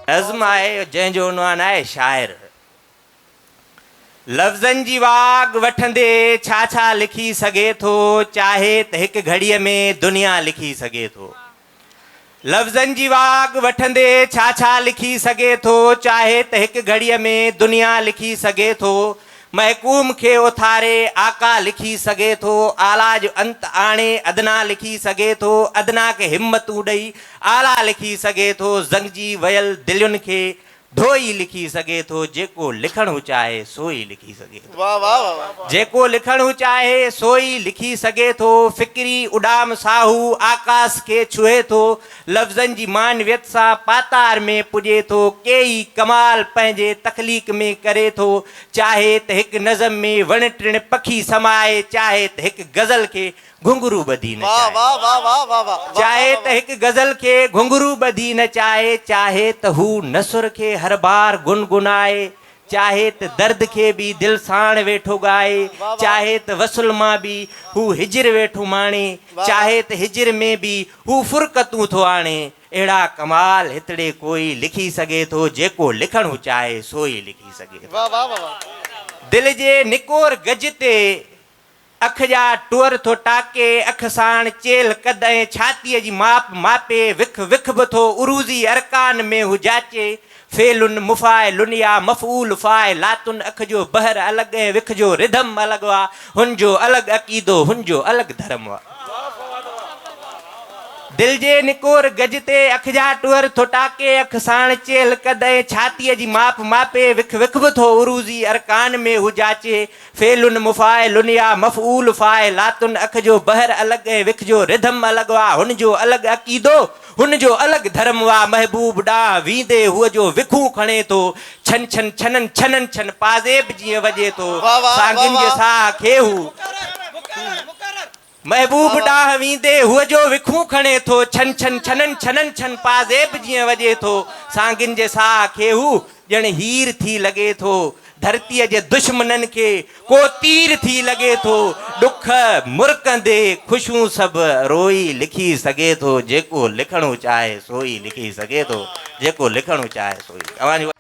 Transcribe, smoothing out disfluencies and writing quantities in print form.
नज़्म आहे जंहिंजो उनवान आहे शाइर। लफ़्ज़नि जी वाग वठंदे छा छा लिखी सघे थो, चाहे त हिकु घड़ीअ में दुनिया लिखी सघे थो। लफ़्ज़नि जी वाग वठंदे छा छा लिखी सघे थो, चाहे त हिकु घड़ीअ में दुनिया लिखी सघे थो। महकूम खे उथारे आका लिखी सघे थो, आला जो अंत आणे अदना लिखी सघे थो। अदना खे हिम्मतूं ॾेई आला लिखी सघे थो। ज़ंगजी वयल दिलयुनि खे ढोई लिखी सघे थो। जेको लिखणु चाहे सो ई लिखी सघे थो। वाह वाह वाह। जेको लिखणु चाहे सो ई लिखी सघे थो। फ़िक्री उॾाम साहू आकाश खे छुहे थो। लफ़्ज़नि जी मानवियत सां पातार में पुॼे थो। केई कमाल पंहिंजे तख़लीक़ में करे थो। चाहे त हिकु नज़म में वण टिण पखी समाए, चाहे त हिकु गज़ल खे घुंघरू ॿधी नचाए। वाह वाह वाह वाह वाह। चाहे त हिकु गज़ल खे घुंघरू ॿधी नचाए, चाहे त हू नसुर खे हर बार गुनगुनाए, चाहे त दर्द खे बि दिलि साण वेठो ॻाए, चाहे त वसुल मां बि हू हिजर वेठो माणे, चाहे त हिजर में बि हू फुरक़तूं थो आणे। अहिड़ा कमाल हितड़े कोई लिखी सघे थो। जेको लिखणु चाहे सो ई लिखी सघे थो। वाह वाह वाह। दिलि जे निकोर गज ते अख जा टुअर थो टाके, अख साण चेल कद ऐं छातीअ जी माप मापे, विख विख बि थो उरूज़ी अरकान में हू जाचे। फेलुन मुफ़ाइलुन या मफ़ूल फ़ाइलातुन, अख जो बहर अलॻि ऐं विख जो रिधम अलॻि आहे। हुन जो अलॻि अक़ीदो, हुन जो अलॻि धर्म आहे। दिल जे निकोर गज ते अख जा टुअर थो टाके, अख साण चेल कद ऐं छातीअ जी माप मापे, विख विख बि थो उरूज़ी अरकान में हू जाचे। फेलुन मुफ़ाइलुन या मफ़ूल फ़ाइलातुन, अख जो बहर अलॻि ऐं विख जो रिधम अलॻि आहे। हुन जो अलॻि अक़ीदो, हुन जो अलॻि धर्म आहे। महबूब ॾांहुं वींदे हूअ जो विखूं खणे थो। छन छन छनन छनन छन पाज़ेब जीअं वॼे थो। सांगिन जे साह खे हू महबूब ॾांहुं वींदे हूअ जो विखूं खणे थो। छन छन छनन छनन छन पाज़ेब जीअं वॼे थो। सांगिन जे साह खे हू ॼण हीर थी लॻे थो। धरतीअ जे दुश्मननि खे को तीर थी लॻे थो। ॾुख मुरकंदे ख़ुशियूं सभु रोई लिखी सघे थो। जेको लिखणु चाहे सो ई लिखी सघे थो। जेको लिखणु चाहे सो ई।